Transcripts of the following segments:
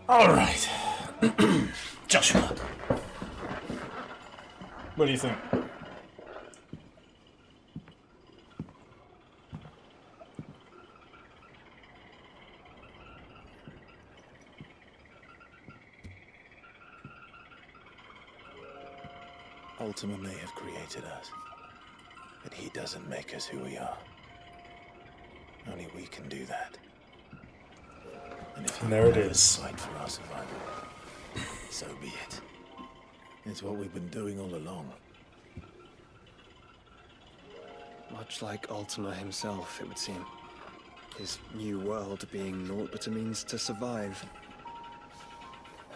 All right, Joshua. What do you think? Ultima may have created us, but he doesn't make us who we are. Only we can do that. And if And there it never is. fight for our survival, so be it. It's what we've been doing all along. Much like Ultima himself, it would seem. His new world being naught but a means to survive.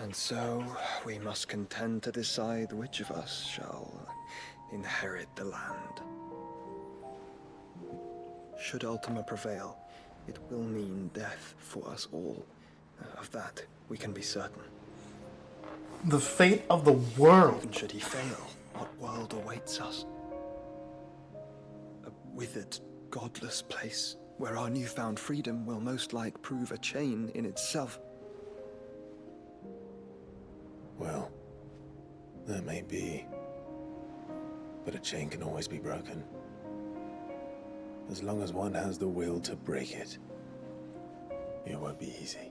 And so, we must contend to decide which of us shall inherit the land. Should Ultima prevail, it will mean death for us all. Of that, we can be certain. The fate of the world. Even should he fail, what world awaits us? A withered, godless place where our newfound freedom will most like prove a chain in itself. Well, that may be. But a chain can always be broken. As long as one has the will to break it. It won't be easy.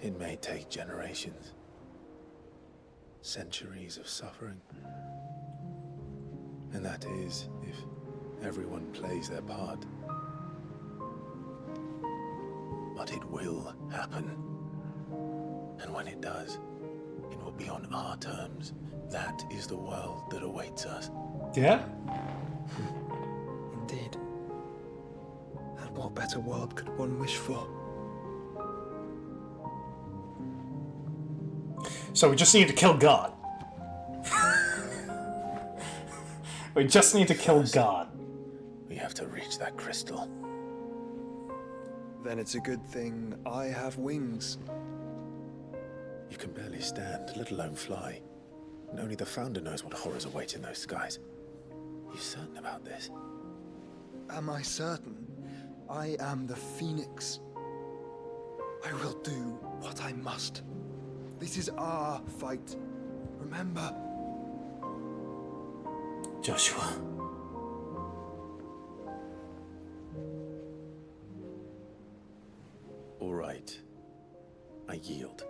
It may take generations. Centuries of suffering. And that is, if everyone plays their part. But it will happen. And when it does, it will be on our terms. That is the world that awaits us. Yeah? Indeed. And what better world could one wish for? So we just need to kill God. We just need to kill God. We have to reach that crystal. Then it's a good thing I have wings. You can barely stand, let alone fly. And only the Founder knows what horrors await in those skies. You certain about this? Am I certain? I am the Phoenix. I will do what I must. This is our fight. Remember. Joshua. All right. I yield.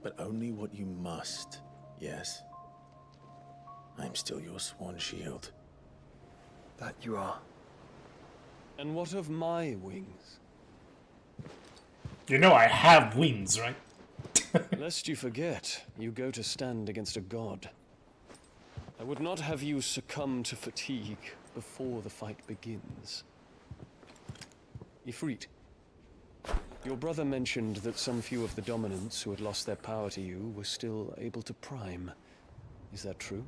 But only what you must, yes? I'm still your swan shield. That you are. And what of my wings? You know I have wings, right? Lest you forget, you go to stand against a god. I would not have you succumb to fatigue before the fight begins. Ifrit, your brother mentioned that some few of the dominants who had lost their power to you were still able to prime. Is that true?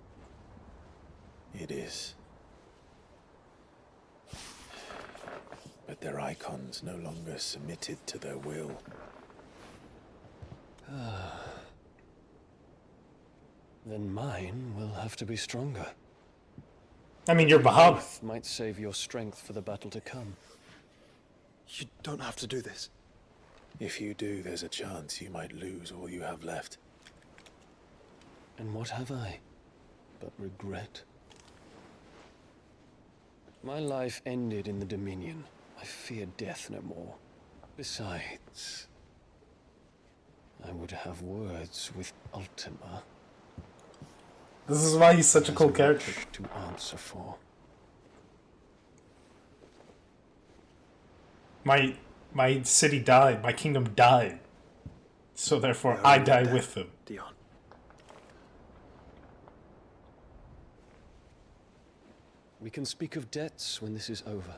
It is. But their icons no longer submitted to their will. Then mine will have to be stronger. I mean, you're Bahamut. Both might save your strength for the battle to come. You don't have to do this. If you do, there's a chance you might lose all you have left. And what have I but regret? My life ended in the Dominion. I fear death no more. Besides, I would have words with Ultima. This is why he's such a cool character. To answer for. My city died. My kingdom died. So therefore, I die with them. Dion. We can speak of debts when this is over.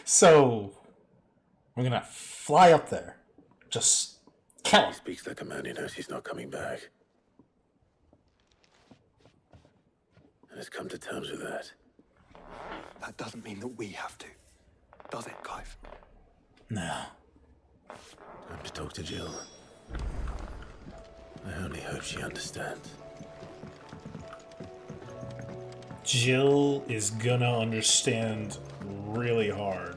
So, we're gonna fly up there. Just kill He him. speaks like a man who knows he's not coming back. And has come to terms with that. That doesn't mean that we have to. Does it, Clive? No. Time to talk to Jill. I only hope she understands. Jill is gonna understand really hard.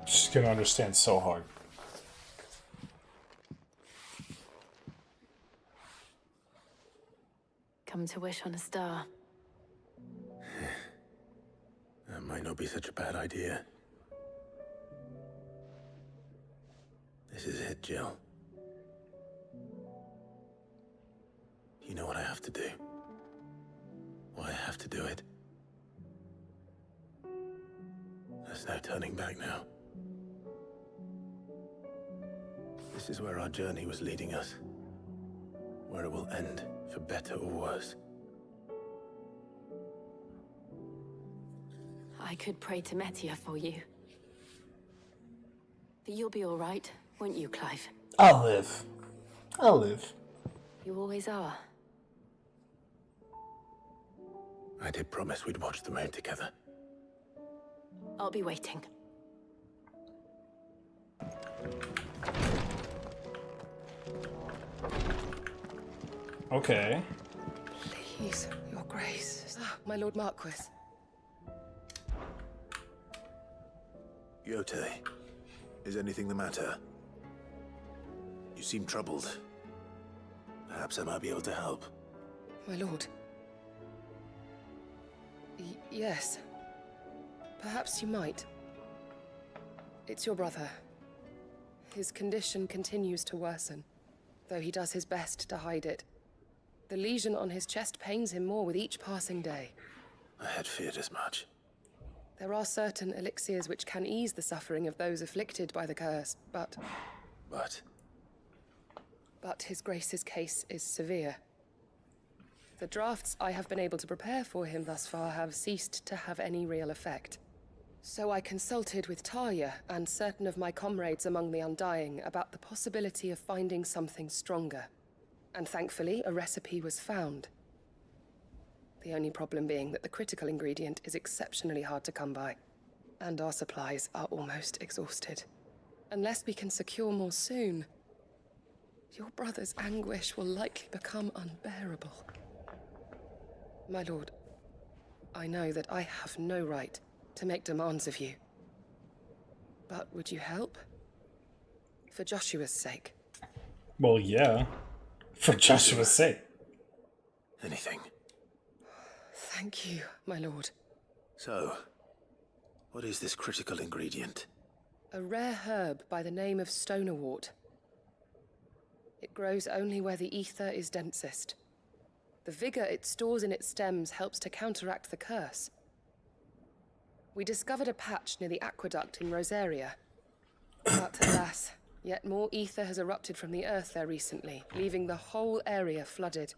She's gonna understand so hard. Come to wish on a star. That might not be such a bad idea. This is it, Jill. You know what I have to do. Why I have to do it. There's no turning back now. This is where our journey was leading us. Where it will end, for better or worse. I could pray to Metia for you. But you'll be all right, won't you, Clive? I'll live. I'll live. You always are. I did promise we'd watch the moon together. I'll be waiting. Okay. Please, your grace. Ah, my lord Marquis. Yote, is anything the matter? You seem troubled. Perhaps I might be able to help. My lord. Yes. Perhaps you might. It's your brother. His condition continues to worsen, though he does his best to hide it. The lesion on his chest pains him more with each passing day. I had feared as much. There are certain elixirs which can ease the suffering of those afflicted by the curse, but his grace's case is severe. The drafts I have been able to prepare for him thus far have ceased to have any real effect. So I consulted with Talia and certain of my comrades among the Undying about the possibility of finding something stronger. And thankfully, a recipe was found. The only problem being that the critical ingredient is exceptionally hard to come by, and our supplies are almost exhausted. Unless we can secure more soon, your brother's anguish will likely become unbearable. My lord, I know that I have no right to make demands of you. But would you help? For Joshua's sake. Well, yeah. For Joshua's sake. Anything. Thank you, my lord. So, what is this critical ingredient? A rare herb by the name of stonerwort. It grows only where the ether is densest. The vigor it stores in its stems helps to counteract the curse. We discovered a patch near the aqueduct in Rosaria. But alas, yet more ether has erupted from the earth there recently, leaving the whole area flooded.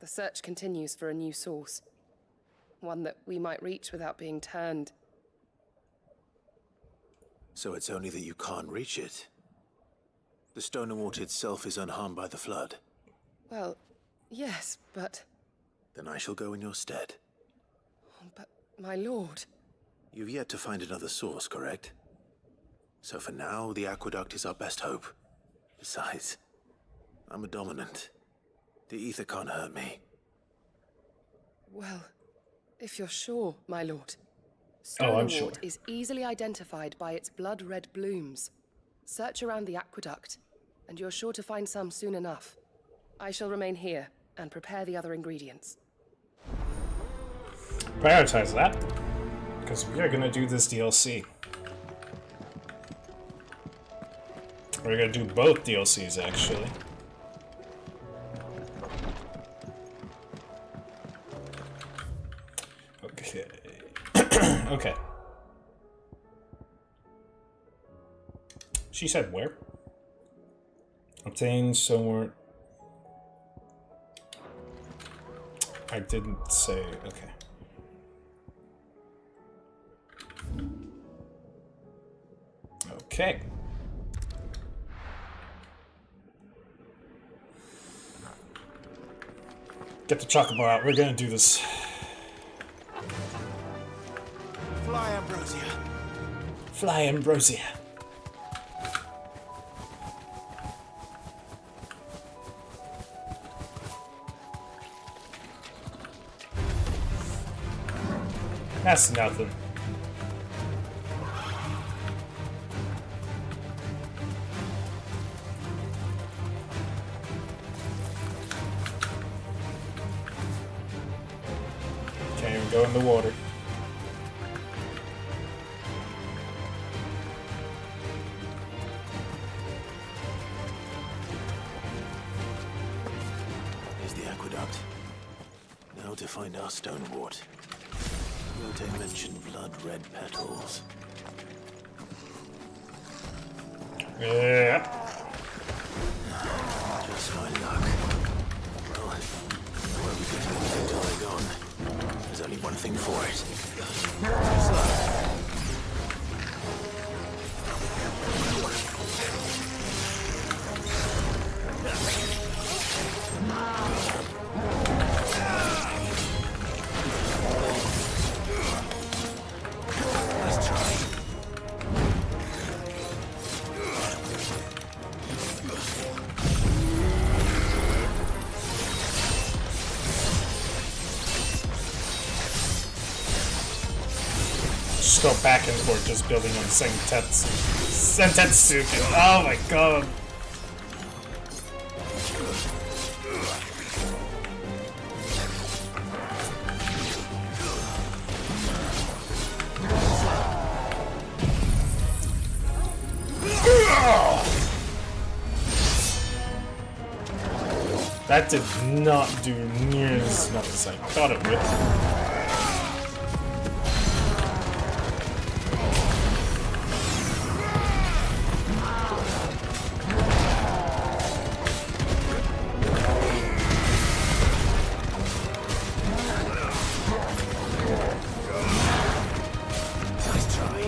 The search continues for a new source. One that we might reach without being turned. So it's only that you can't reach it. The Stonerwort itself is unharmed by the flood. Well, yes, but... Then I shall go in your stead. But, my lord... You've yet to find another source, correct? So for now, the aqueduct is our best hope. Besides, I'm a dominant. The ether can't hurt me. Well, if you're sure, my lord. Oh, I'm sure. Stonerwort is easily identified by its blood-red blooms. Search around the aqueduct, and you're sure to find some soon enough. I shall remain here and prepare the other ingredients. Prioritize that, because we are going to do this DLC. We're going to do both DLCs, actually. Okay. Okay. She said where? Obtain somewhere. I didn't say. Okay. Okay. Get the chocobo out. We're gonna do this. Fly, Ambrosia. Fly, Ambrosia. That's nothing. Can't even go in the water. Here's the aqueduct. Now to find our stonewort. They mentioned blood-red petals. Yeah. Just my luck. Well, where we could take it until they're gone. There's only one thing for it. Just luck. Let's try. Just go back and forth, just building on Sentetsu. Oh my god. That did not do near as much as I thought it would. Nice try.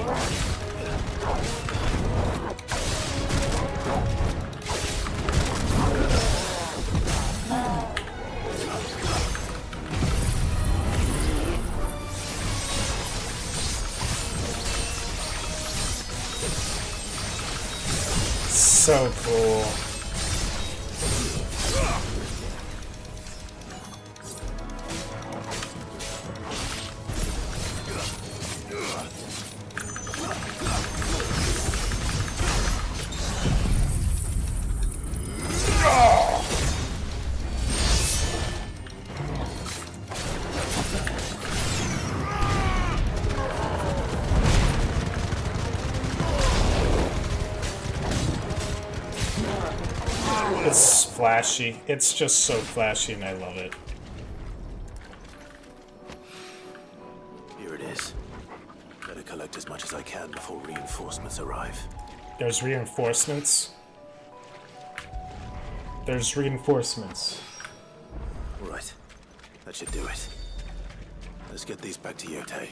So cool. It's flashy. It's just so flashy and I love it. Here it is. Better collect as much as I can before reinforcements arrive. There's reinforcements. There's reinforcements. All right. That should do it. Let's get these back to Yote.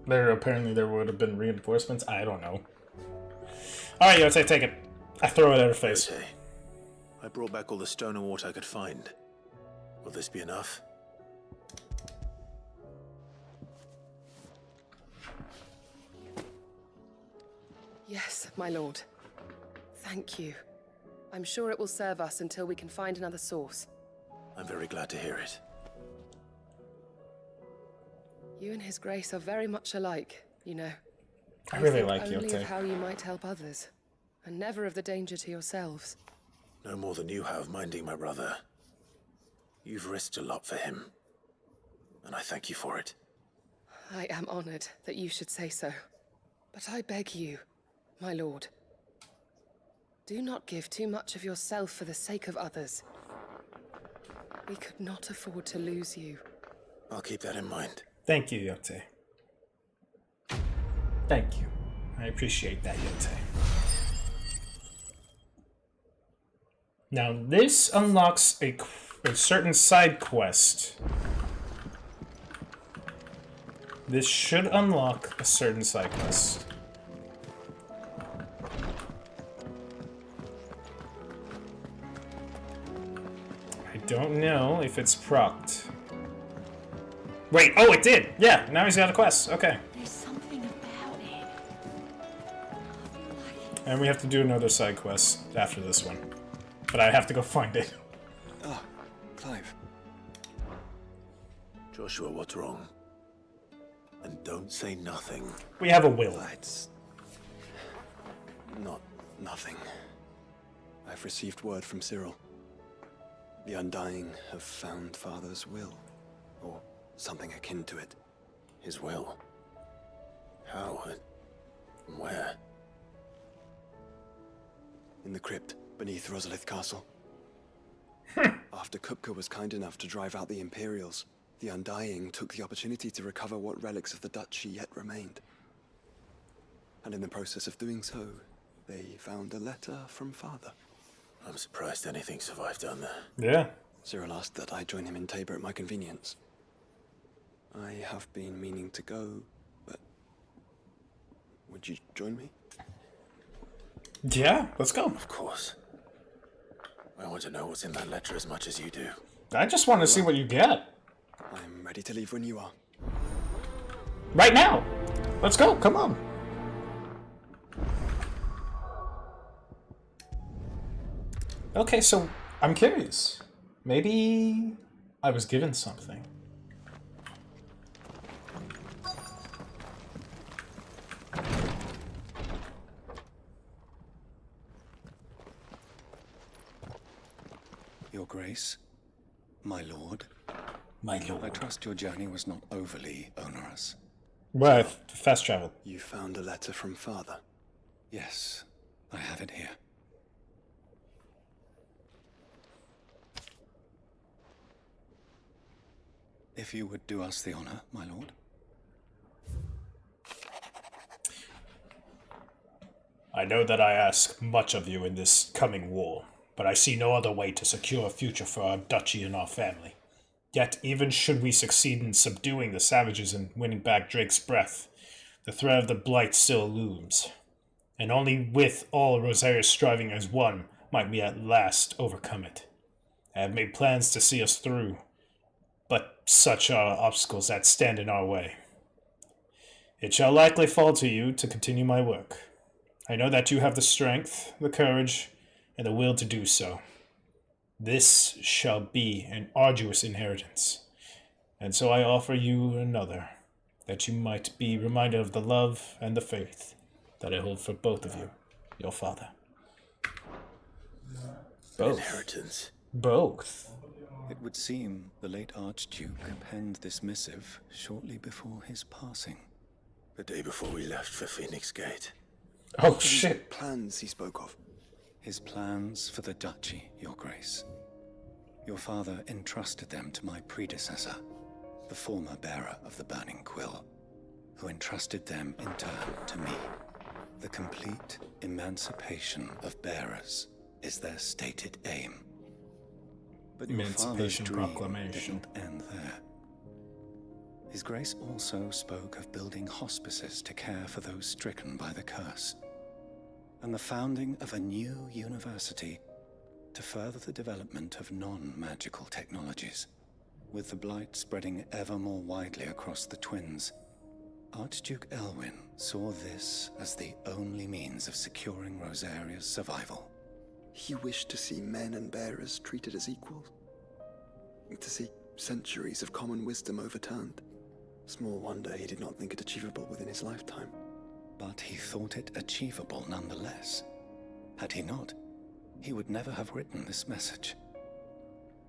Apparently there would have been reinforcements. I don't know. Alright, Yote, take it. I throw it at her face. Yote, I brought back all the stone and water I could find. Will this be enough? Yes, my lord. Thank you. I'm sure it will serve us until we can find another source. I'm very glad to hear it. You and His Grace are very much alike, you know. I really think like only Yote. of how you might help others, and never of the danger to yourselves. No more than you have minding my brother. You've risked a lot for him, and I thank you for it. I am honored that you should say so. But I beg you, my lord, do not give too much of yourself for the sake of others. We could not afford to lose you. I'll keep that in mind. Thank you, Yote. Thank you. I appreciate that, Yote. Now, this unlocks a certain side quest. This should unlock a certain side quest. I don't know if it's procced. Wait, oh, it did! Yeah, now he's got a quest. Okay. There's something about it. And we have to do another side quest after this one. But I have to go find it. Ah, Clive. Joshua, what's wrong? And don't say nothing. We have a will. It's not nothing. I've received word from Cyril. The Undying have found Father's will, or something akin to it. His will? How? And where? In the crypt beneath Rosalith Castle. After Kupka was kind enough to drive out the Imperials, the Undying took the opportunity to recover what relics of the Duchy yet remained. And in the process of doing so, they found a letter from Father. I'm surprised anything survived down there. Yeah. Cyril asked that I join him in Tabor at my convenience. I have been meaning to go, but would you join me? Yeah, let's go. Of course. I want to know what's in that letter as much as you do. I just want to see what you get. I'm ready to leave when you are. Right now! Let's go, come on. Okay, so I'm curious. Maybe I was given something. Your Grace, my lord, My I lord. trust your journey was not overly onerous. Well, fast travel. You found a letter from Father. Yes, I have it here. If you would do us the honor, my lord. I know that I ask much of you in this coming war, but I see no other way to secure a future for our duchy and our family. Yet, even should we succeed in subduing the savages and winning back Drake's breath, the threat of the Blight still looms. And only with all Rosarius striving as one might we at last overcome it. I have made plans to see us through, but such are obstacles that stand in our way. It shall likely fall to you to continue my work. I know that you have the strength, the courage, and the will to do so. This shall be an arduous inheritance, and so I offer you another, that you might be reminded of the love and the faith that I hold for both of you, your father. Both. Inheritance. Both. It would seem the late Archduke penned this missive shortly before his passing. The day before we left for Phoenix Gate. Oh, shit. Plans he spoke of. His plans for the duchy, your grace. Your father entrusted them to my predecessor, the former bearer of the Burning Quill, who entrusted them in turn to me. The complete emancipation of bearers is their stated aim. But your father's Emancipation dream Proclamation. didn't end there. His Grace also spoke of building hospices to care for those stricken by the curse, and the founding of a new university to further the development of non-magical technologies. With the blight spreading ever more widely across the Twins, Archduke Elwyn saw this as the only means of securing Rosaria's survival. He wished to see men and bearers treated as equals. To see centuries of common wisdom overturned. Small wonder he did not think it achievable within his lifetime. But he thought it achievable nonetheless. Had he not, he would never have written this message.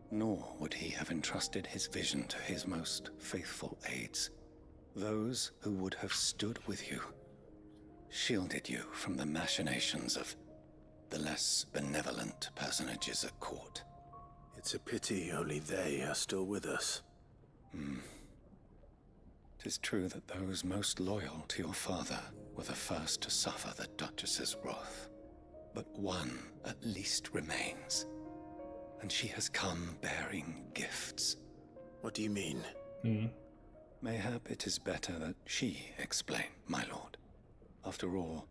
Nor would he have entrusted his vision to his most faithful aides, those who would have stood with you, shielded you from the machinations of the less benevolent personages at court. It's a pity only they are still with us. 'Tis true that those most loyal to your father were the first to suffer the Duchess's wrath. But one at least remains, and she has come bearing gifts. What do you mean? Mayhap it is better that she explain, my lord. After all,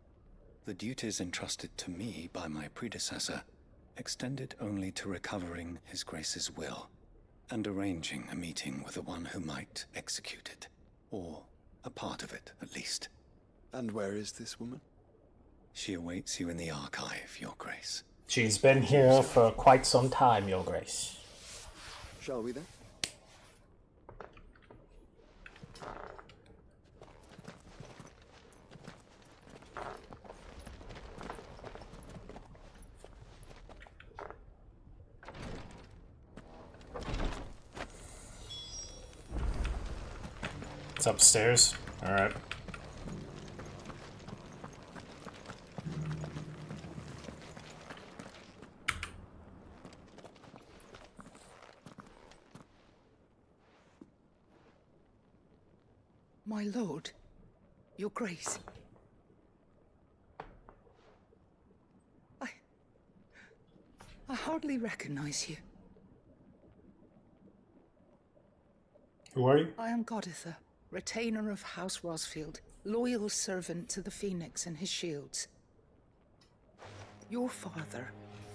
the duties entrusted to me by my predecessor extended only to recovering his Grace's will, and arranging a meeting with the one who might execute it. Or a part of it, at least. And where is this woman? She awaits you in the archive, Your Grace. She's been here for quite some time, Your Grace. Shall we then? It's upstairs. Alright. My lord, Your Grace. I hardly recognize you. Who are you? I am Goditha, retainer of House Rosfield, loyal servant to the Phoenix and his shields. Your father,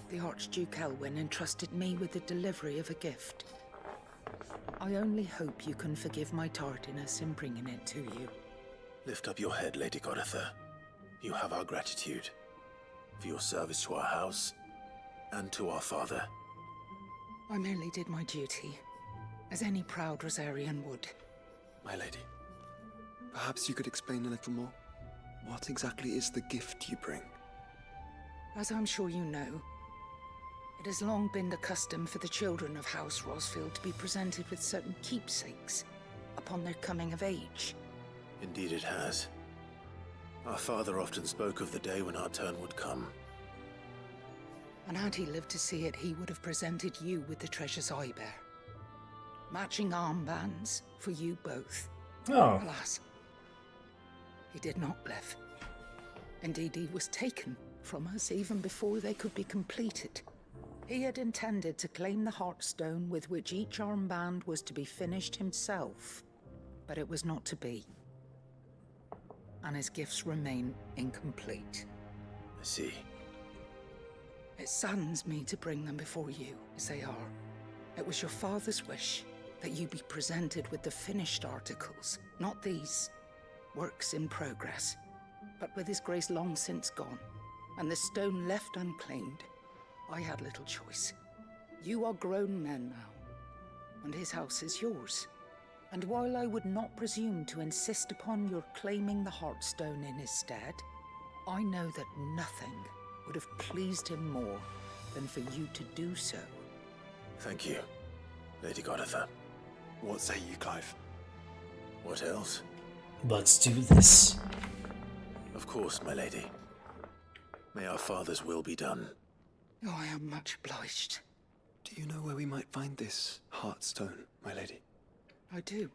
the Archduke Elwyn, entrusted me with the delivery of a gift. I only hope you can forgive my tardiness in bringing it to you. Lift up your head, Lady Goditha. You have our gratitude for your service to our house and to our father. I merely did my duty, as any proud Rosarian would. My lady, perhaps you could explain a little more? What exactly is the gift you bring? As I'm sure you know, it has long been the custom for the children of House Rosfield to be presented with certain keepsakes upon their coming of age. Indeed it has. Our father often spoke of the day when our turn would come. And had he lived to see it, he would have presented you with the treasures I bear. Matching armbands for you both. Oh. Alas, he did not live. Indeed, he was taken from us even before they could be completed. He had intended to claim the Heartstone with which each armband was to be finished himself, but it was not to be. And his gifts remain incomplete. I see. It saddens me to bring them before you, as they are. It was your father's wish that you be presented with the finished articles, not these works in progress. But with his grace long since gone, and the stone left unclaimed, I had little choice. You are grown men now, and his house is yours. And while I would not presume to insist upon your claiming the Heartstone in his stead, I know that nothing would have pleased him more than for you to do so. Thank you, Lady Goditha. What say you, Clive? What else? Let's do this. Of course, my lady. May our father's will be done. Oh, I am much obliged. Do you know where we might find this Heartstone, my lady? I do.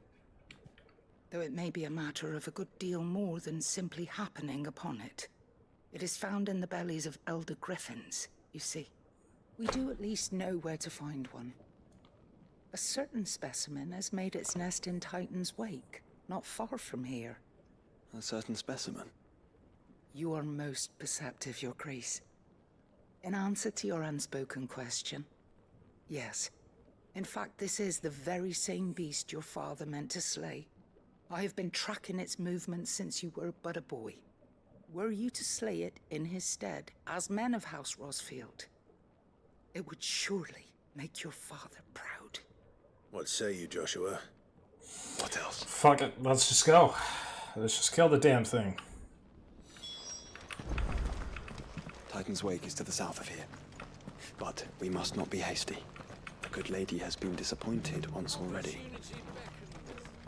Though it may be a matter of a good deal more than simply happening upon it. It is found in the bellies of elder griffins, you see. We do at least know where to find one. A certain specimen has made its nest in Titan's Wake, not far from here. A certain specimen? You are most perceptive, Your Grace. In answer to your unspoken question, yes. In fact, this is the very same beast your father meant to slay. I have been tracking its movements since you were but a boy. Were you to slay it in his stead, as men of House Rosfield, it would surely make your father proud. What say you, Joshua? What else? Fuck it, let's just go. Let's just kill the damn thing. Titan's Wake is to the south of here. But we must not be hasty. The good lady has been disappointed once already.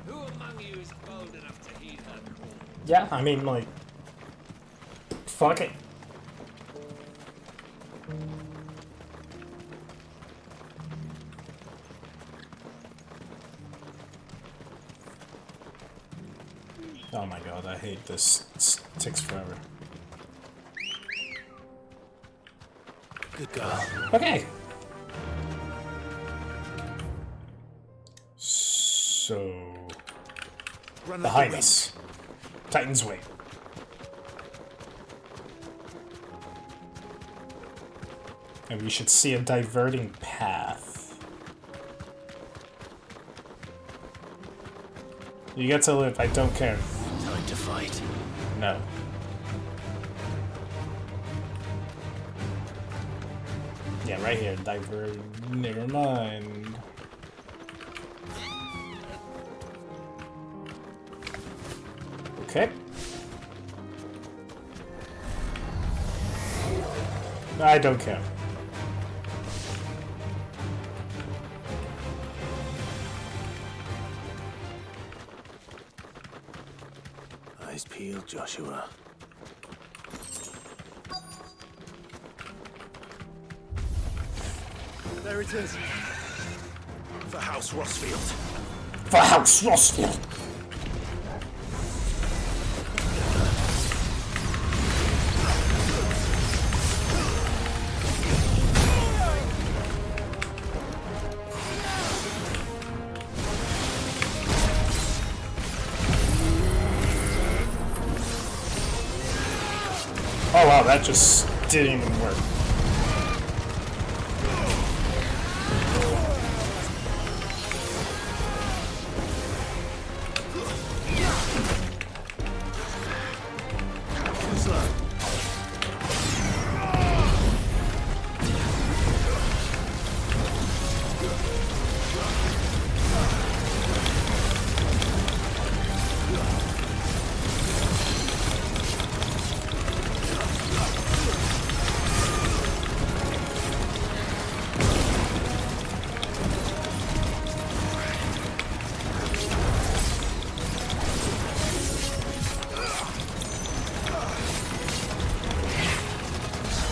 Who among you is bold enough to heed her call? Yeah, I mean, like... Fuck it. Oh my god, I hate this. It takes forever. Good girl. Okay. So... behind us. Titan's Wake. And we should see a diverting path. You get to live. I don't care. Time to fight. No. Yeah, right here. Never mind. Okay. I don't care. Eyes peeled, Joshua. There it is. For House Rossfield. For House Rossfield! Oh wow, that just didn't even work.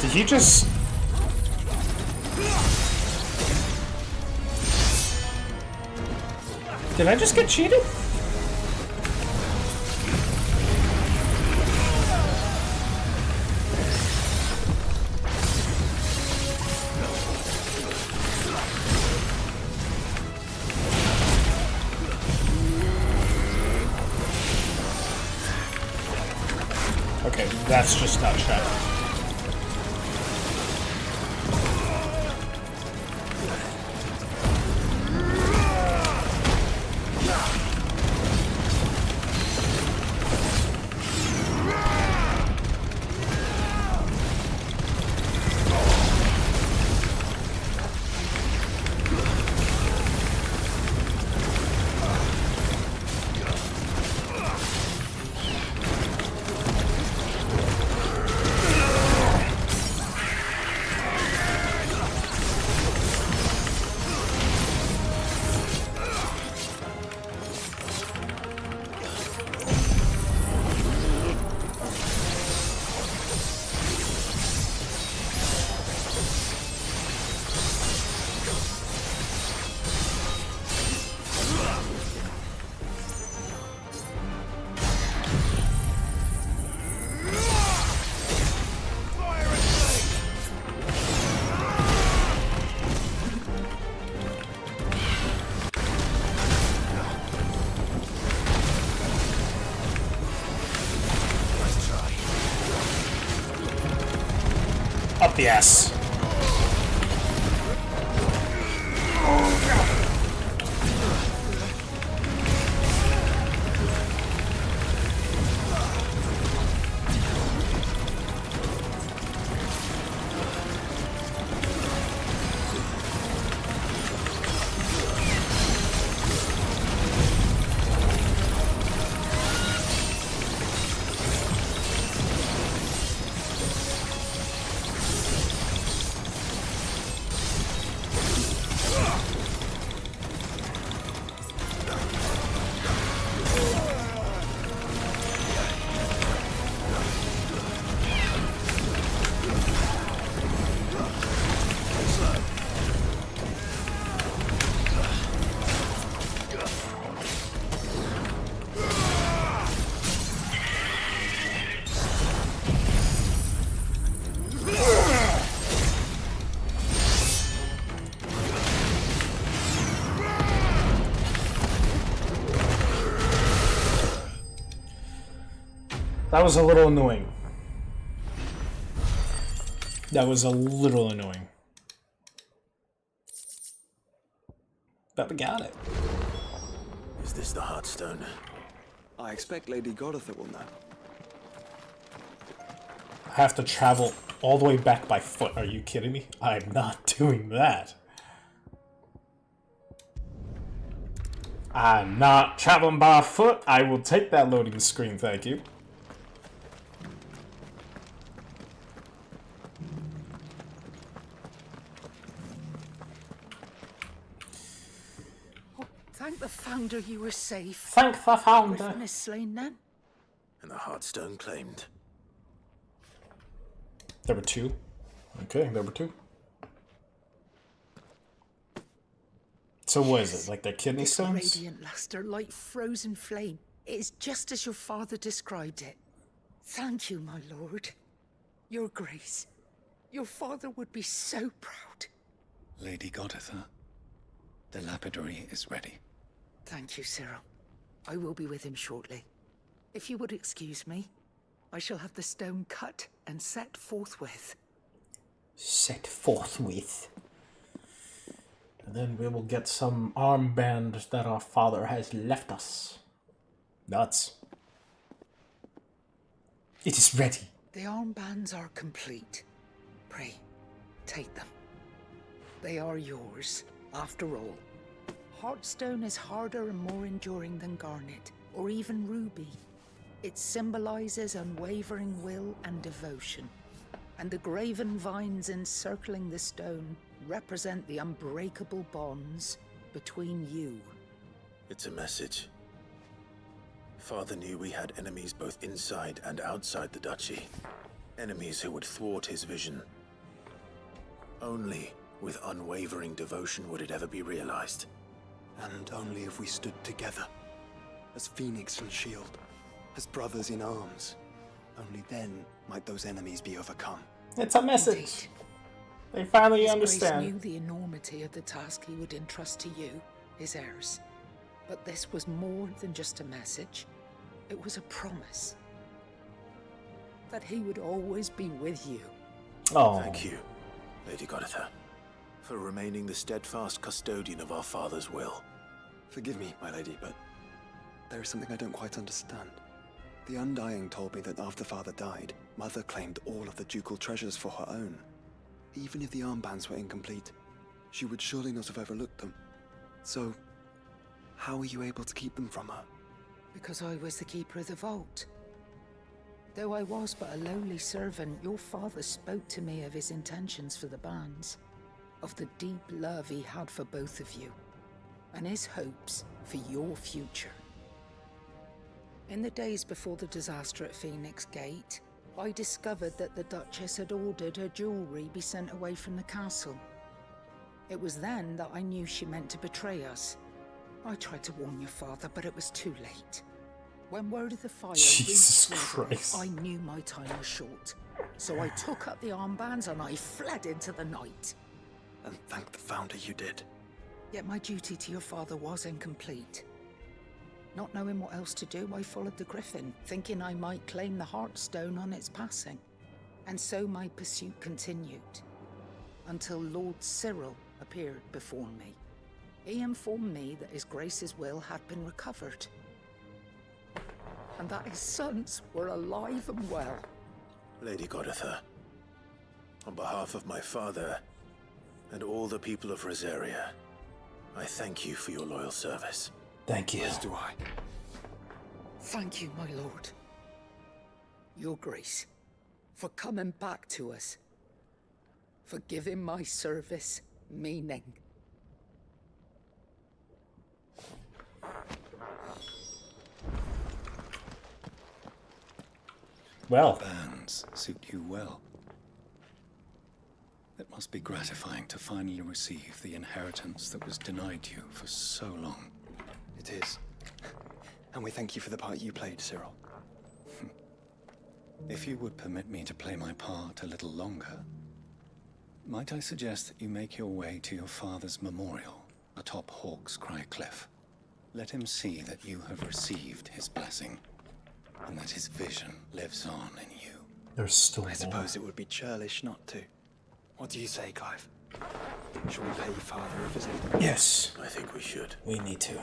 Did he just... Did I just get cheated? Okay, that's just not tracking. Up the ass. That was a little annoying. That was a little annoying. But we got it. Is this the Heartstone? I expect Lady Godotha will know. I have to travel all the way back by foot. Are you kidding me? I'm not doing that. I'm not traveling by foot. I will take that loading screen, thank you. Thank the Founder you were safe. Thank the Founder. Griffin is slain then? And the Heartstone claimed. There were two. Okay, there were two. So what is it, like their kidney This stones? radiant luster like frozen flame. It is just as your father described it. Thank you, my lord. Your grace. Your father would be so proud. Lady Godotha, the lapidary is ready. Thank you, Cyril. I will be with him shortly. If you would excuse me, I shall have the stone cut and set forthwith. Set forthwith. And then we will get some armband that our father has left us. Nuts. It is ready. The armbands are complete. Pray, take them. They are yours, after all. Heartstone is harder and more enduring than garnet, or even ruby. It symbolizes unwavering will and devotion. And the graven vines encircling the stone represent the unbreakable bonds between you. It's a message. Father knew we had enemies both inside and outside the duchy. Enemies who would thwart his vision. Only with unwavering devotion would it ever be realized. And only if we stood together, as Phoenix and Shield, as brothers in arms. Only then might those enemies be overcome. It's a message. Indeed. They finally His understand. Grace knew the enormity of the task he would entrust to you, his heirs. But this was more than just a message. It was a promise. That he would always be with you. Oh, Thank you, Lady Godotha, for remaining the steadfast custodian of our father's will. Forgive me, my lady, but there is something I don't quite understand. The Undying told me that after Father died, Mother claimed all of the ducal treasures for her own. Even if the armbands were incomplete, she would surely not have overlooked them. So, how were you able to keep them from her? Because I was the keeper of the vault. Though I was but a lowly servant, your father spoke to me of his intentions for the bands, of the deep love he had for both of you, and his hopes for your future. In the days before the disaster at Phoenix Gate, I discovered that the Duchess had ordered her jewelry be sent away from the castle. It was then that I knew she meant to betray us. I tried to warn your father, but it was too late. When word of the fire Jesus reached Christ. London, I knew my time was short. So I took up the armbands and I fled into the night. And thank the Founder you did. Yet my duty to your father was incomplete. Not knowing what else to do, I followed the Griffin, thinking I might claim the Heartstone on its passing. And so my pursuit continued, until Lord Cyril appeared before me. He informed me that His Grace's will had been recovered, and that his sons were alive and well. Lady Godotha, on behalf of my father and all the people of Rosaria, I thank you for your loyal service. thank you. As do I. Thank you, my lord. Your Grace, for coming back to us, for giving my service meaning. Well, Bands suit you well. It must be gratifying to finally receive the inheritance that was denied you for so long. It is. And we thank you for the part you played, Cyril. If you would permit me to play my part a little longer, might I suggest that you make your way to your father's memorial atop Hawk's Cry Cliff? Let him see that you have received his blessing, and that his vision lives on in you. there's still I more. suppose it would be churlish not to. What do you say, Clive? Shall we pay Father a visit? Yes, I think we should. we need to.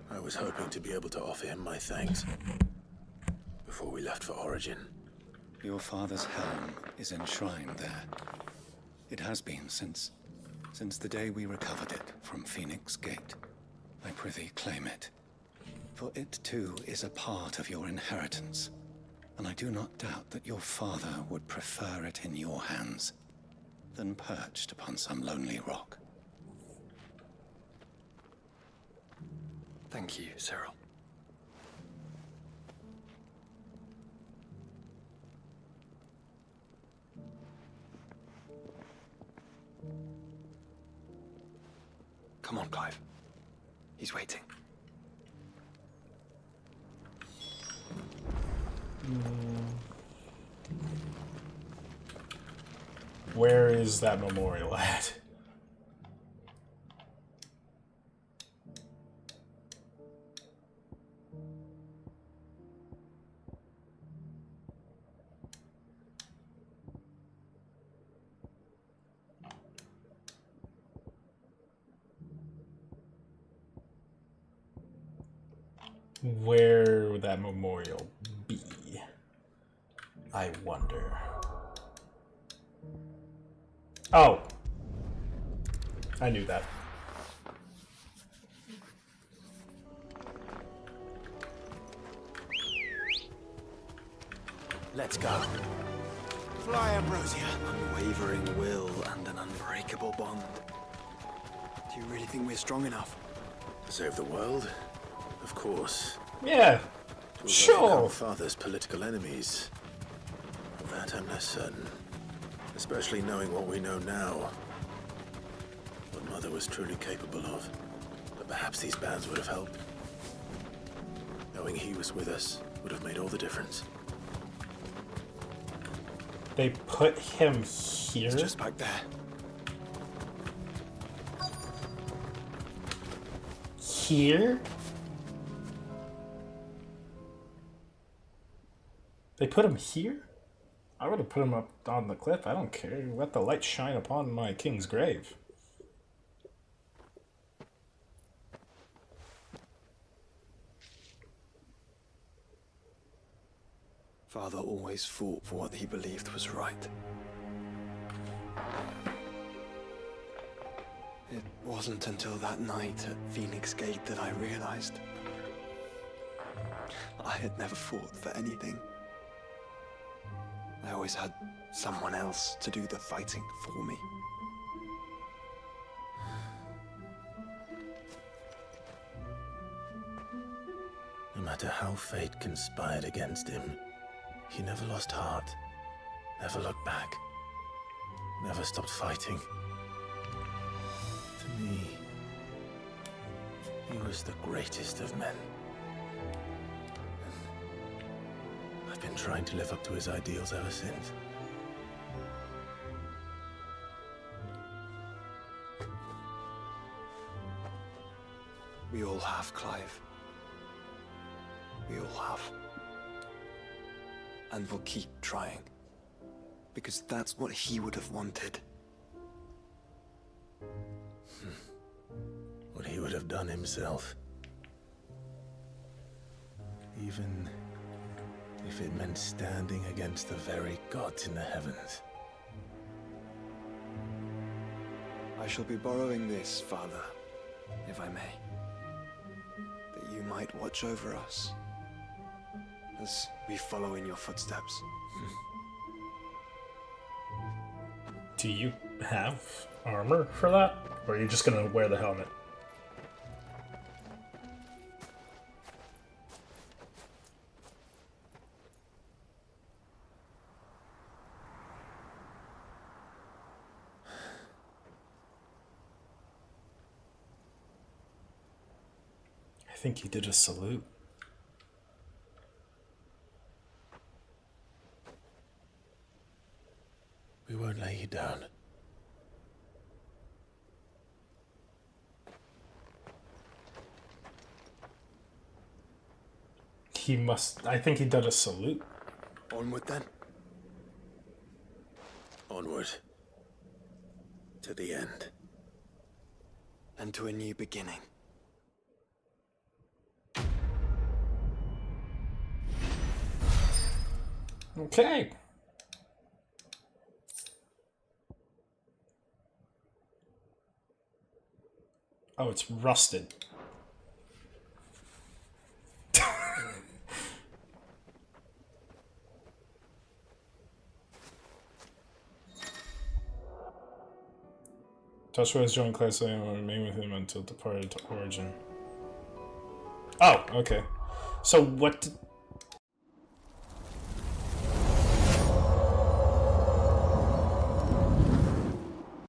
I was hoping to be able to offer him my thanks before we left for Origin. Your father's helm is enshrined there. It has been since the day we recovered it from Phoenix Gate. I prithee claim it. For it too is a part of your inheritance, and I do not doubt that your father would prefer it in your hands than perched upon some lonely rock. Thank you, Cyril. Come on, Clive. He's waiting. Where is that memorial at? Where would that memorial be? I wonder. Oh! I knew that. Let's go. Fly, Ambrosia. Unwavering will and an unbreakable bond. Do you really think we're strong enough? To save the world? Of course. Yeah, To sure. overcome Father's political enemies. Of that I'm less certain. Especially knowing what we know now. What Mother was truly capable of. But perhaps these bands would have helped. Knowing he was with us would have made all the difference. They put him here? It's just back there. Here? They put him here? I would have put him up on the cliff. I don't care. Let the light shine upon my king's grave. Father always fought for what he believed was right. It wasn't until that night at Phoenix Gate that I realized I had never fought for anything. I always had someone else to do the fighting for me. No matter how fate conspired against him, he never lost heart, never looked back, never stopped fighting. To me, he was the greatest of men. I've been trying to live up to his ideals ever since. We all have, Clive. We all have. And we'll keep trying. Because that's what he would have wanted. What he would have done himself. Even if it meant standing against the very gods in the heavens. I shall be borrowing this, Father, if I may. That you might watch over us as we follow in your footsteps. Do you have armor for that? Or are you just gonna wear the helmet? I think he did a salute. We won't lay you down. He must... I think he did a salute. Onward then. Onward. To the end. and to a new beginning. Okay. Oh, it's rusted. Joshua has joined closely and will remain with him until departed to Origin. Oh, okay. So what